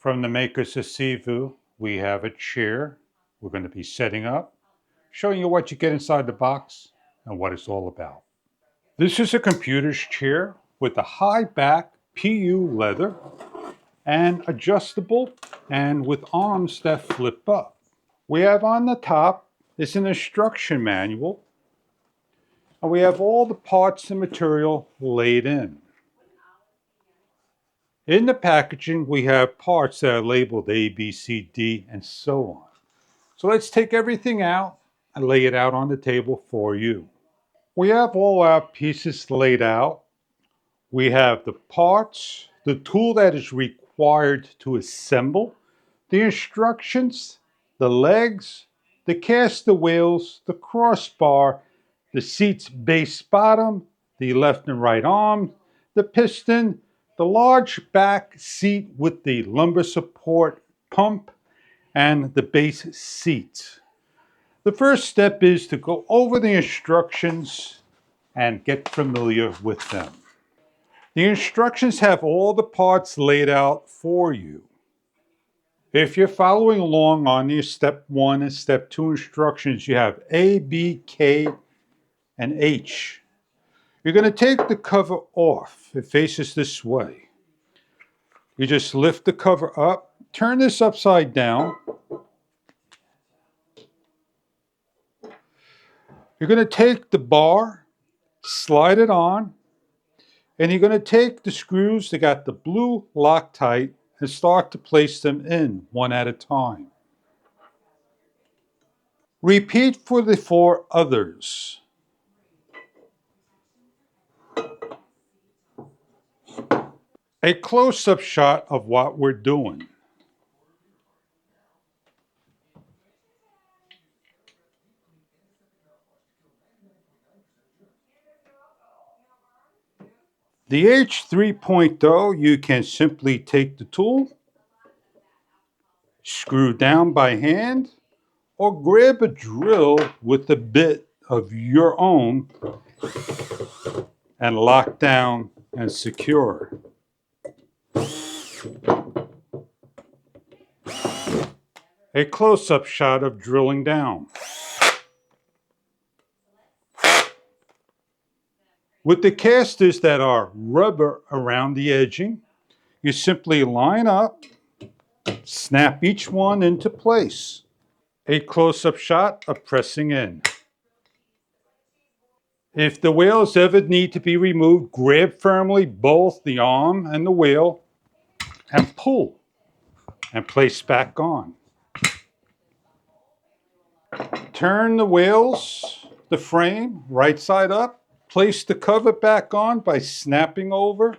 From the makers of Seevoo, we have a chair we're going to be setting up, showing you what you get inside the box and what it's all about. This is a computer's chair with a high back PU leather and adjustable and with arms that flip up. We have on the top is an instruction manual, and we have all the parts and material laid in. In the packaging, we have parts that are labeled A, B, C, D, and so on. So let's take everything out and lay it out on the table for you. We have all our pieces laid out. We have the parts, the tool that is required to assemble, the instructions, the legs, the caster wheels, the crossbar, the seat's base bottom, the left and right arm, the piston, the large back seat with the lumbar support pump, and the base seat. The first step is to go over the instructions and get familiar with them. The instructions have all the parts laid out for you. If you're following along on your step 1 and step 2 instructions, you have A, B, K, and H. You're going to take the cover off. It faces this way. You just lift the cover up, turn this upside down. You're going to take the bar, slide it on, and you're going to take the screws that got the blue Loctite and start to place them in one at a time. Repeat for the 4 others. A close-up shot of what we're doing. The H3.0, you can simply take the tool, screw down by hand, or grab a drill with a bit of your own and lock down and secure. A close-up shot of drilling down. With the casters that are rubber around the edging, you simply line up, snap each one into place. A close-up shot of pressing in. If the wheels ever need to be removed, grab firmly both the arm and the wheel and pull and place back on. Turn the wheels, the frame, right side up. Place the cover back on by snapping over.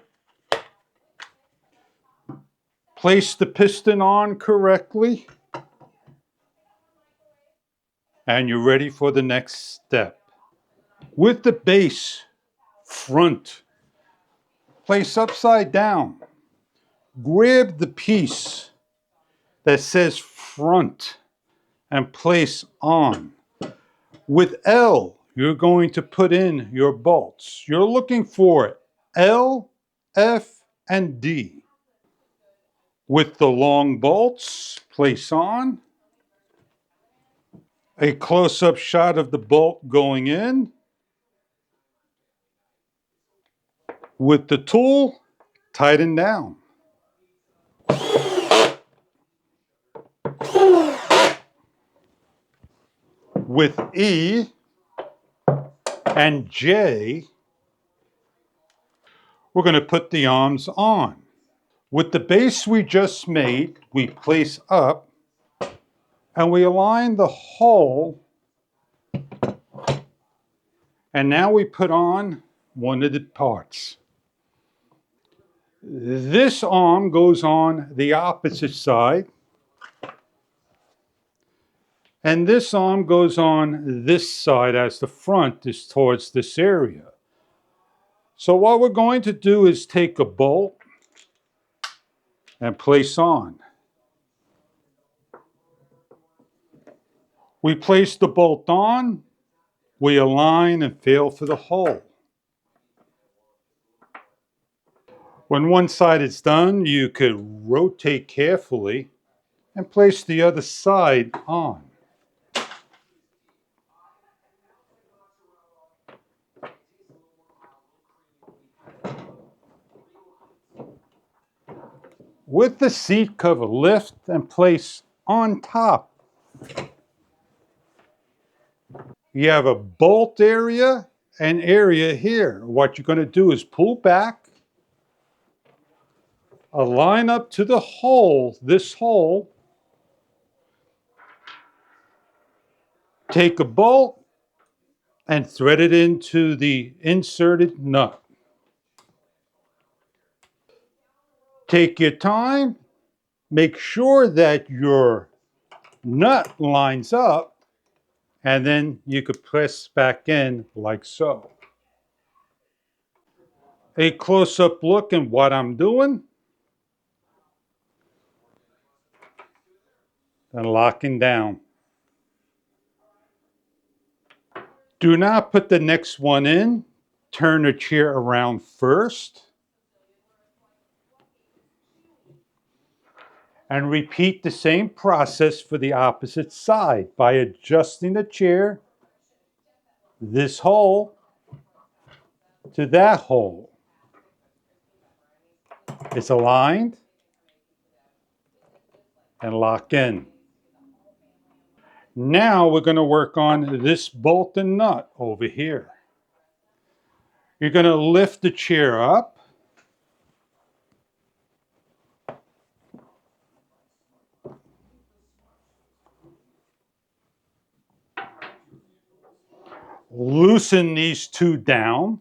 Place the piston on correctly. And you're ready for the next step. With the base front, place upside down. Grab the piece that says front and place on. With L, you're going to put in your bolts. You're looking for L, F, and D. With the long bolts, place on. A close-up shot of the bolt going in. With the tool, tighten down. With E and J, we're going to put the arms on. With the base we just made, we place up and we align the hole, and now we put on one of the parts. This arm goes on the opposite side, and this arm goes on this side as the front is towards this area. So what we're going to do is take a bolt and place on. We place the bolt on, we align and feel for the hole. When one side is done, you could rotate carefully and place the other side on. With the seat cover, lift and place on top. You have a bolt area and area here. What you're going to do is pull back, align up to the hole, this hole, take a bolt and thread it into the inserted nut. Take your time, make sure that your nut lines up, and then you could press back in like so. A close-up look at what I'm doing and locking down. Do not put the next one in. Turn the chair around first. And repeat the same process for the opposite side by adjusting the chair, this hole to that hole. It's aligned and lock in. Now we're going to work on this bolt and nut over here. You're going to lift the chair up. Loosen these two down.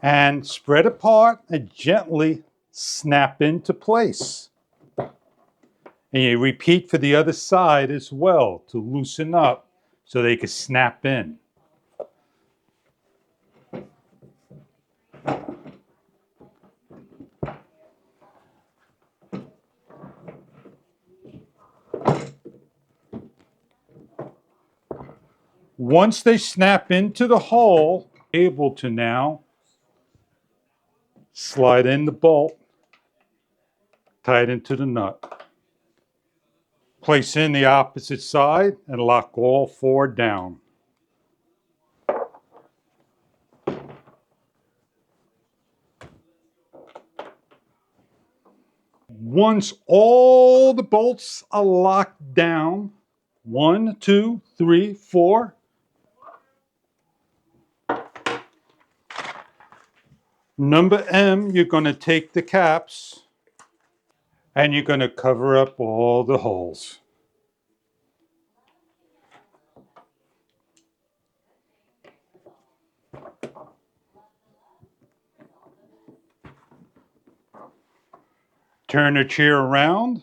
And spread apart and gently snap into place. And you repeat for the other side as well to loosen up so they can snap in. Once they snap into the hole, able to now slide in the bolt, tight into the nut. Place in the opposite side and lock all four down. Once all the bolts are locked down, 1, 2, 3, 4, number M, you're going to take the caps and you're going to cover up all the holes. Turn the chair around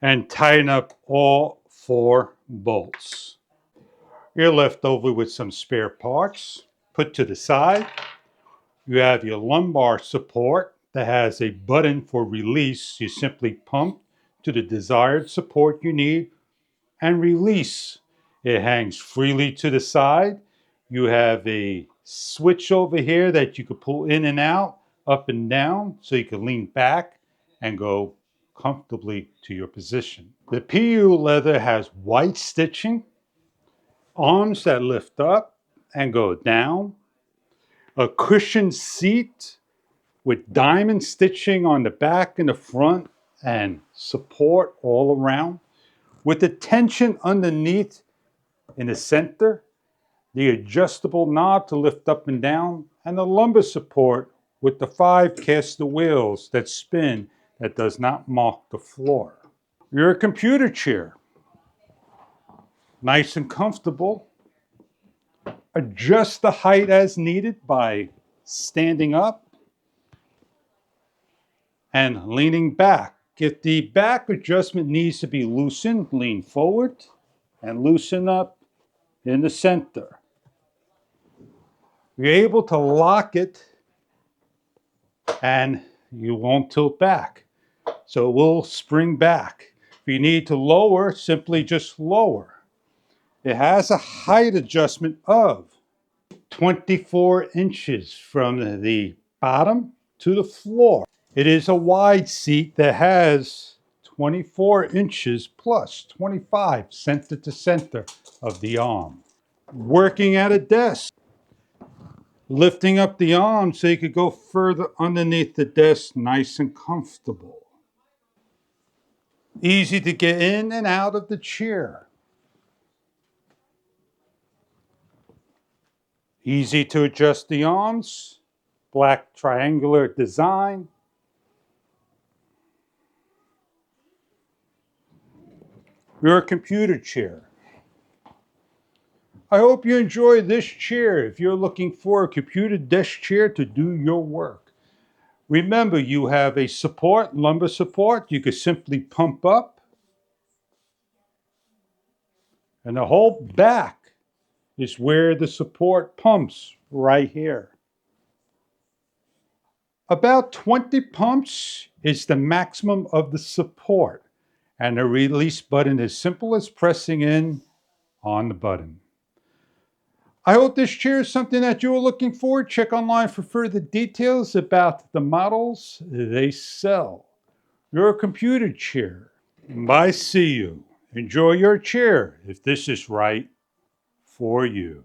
and tighten up all four bolts. You're left over with some spare parts. Put to the side. You have your lumbar support that has a button for release. You simply pump to the desired support you need and release. It hangs freely to the side. You have a switch over here that you can pull in and out, up and down, so you can lean back and go comfortably to your position. The PU leather has white stitching, arms that lift up and go down, a cushioned seat with diamond stitching on the back and the front and support all around, with the tension underneath in the center, the adjustable knob to lift up and down, and the lumbar support with the 5 caster wheels that spin that does not mark the floor. Your computer chair, nice and comfortable. Adjust the height as needed by standing up and leaning back. If the back adjustment needs to be loosened, lean forward and loosen up in the center. You're able to lock it and you won't tilt back. So it will spring back. If you need to lower, simply just lower. It has a height adjustment of 24 inches from the bottom to the floor. It is a wide seat that has 24 inches plus 25 center to center of the arm. Working at a desk, lifting up the arm so you could go further underneath the desk, nice and comfortable. Easy to get in and out of the chair. Easy to adjust the arms. Black triangular design. Your computer chair. I hope you enjoy this chair if you're looking for a computer desk chair to do your work. Remember, you have a support, lumbar support. You can simply pump up. And the whole back is where the support pumps, right here. About 20 pumps is the maximum of the support. And the release button is simple as pressing in on the button. I hope this chair is something that you are looking for. Check online for further details about the models they sell. Your computer chair by Seevoo. Enjoy your chair if this is right for you.